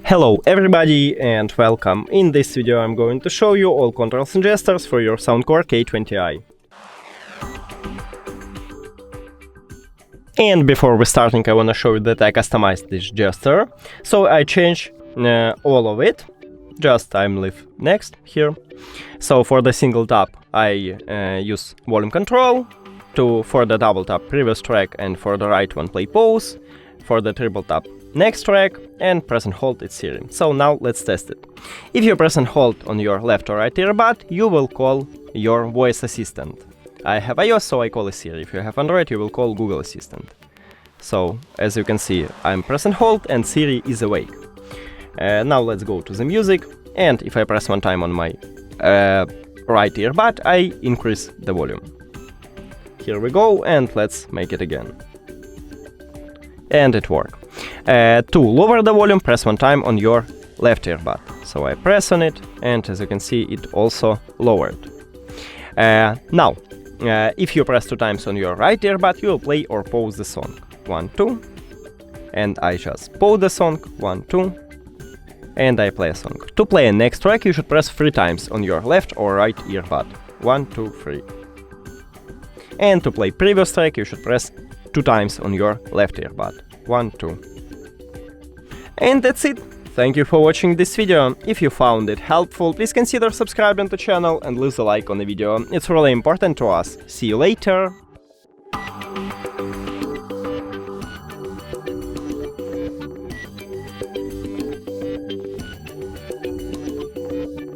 Hello everybody and welcome. In this video I'm going to show you all controls and gestures for your SOUNDCORE K20i. And before we starting, I want to show you that I customized this gesture. So I change all of it. Just I'm leave next here. So for the single tap I use volume control, for the double tap previous track, and for the right one play pause, for the triple tap next track, and press and hold it's Siri. So now let's test it. If you press and hold on your left or right earbud, you will call your voice assistant. I have iOS, so I call it Siri. If you have Android, you will call Google Assistant. So as you can see, I'm press and hold and Siri is awake. Now let's go to the music, and if I press one time on my right earbud, I increase the volume. Here we go, and let's make it again. And it worked. To lower the volume, press one time on your left earbud. So I press on it, and as you can see, it also lowered. Now, if you press two times on your right earbud, you will play or pause the song. 1, 2, and I just pause the song. 1, 2, and I play a song. To play a next track, you should press 3 times on your left or right earbud. 1, 2, 3. And to play previous track, you should press 2 times on your left earbud. 1, 2. And that's it. Thank you for watching this video. If you found it helpful, please consider subscribing to the channel and leave a like on the video. It's really important to us. See you later.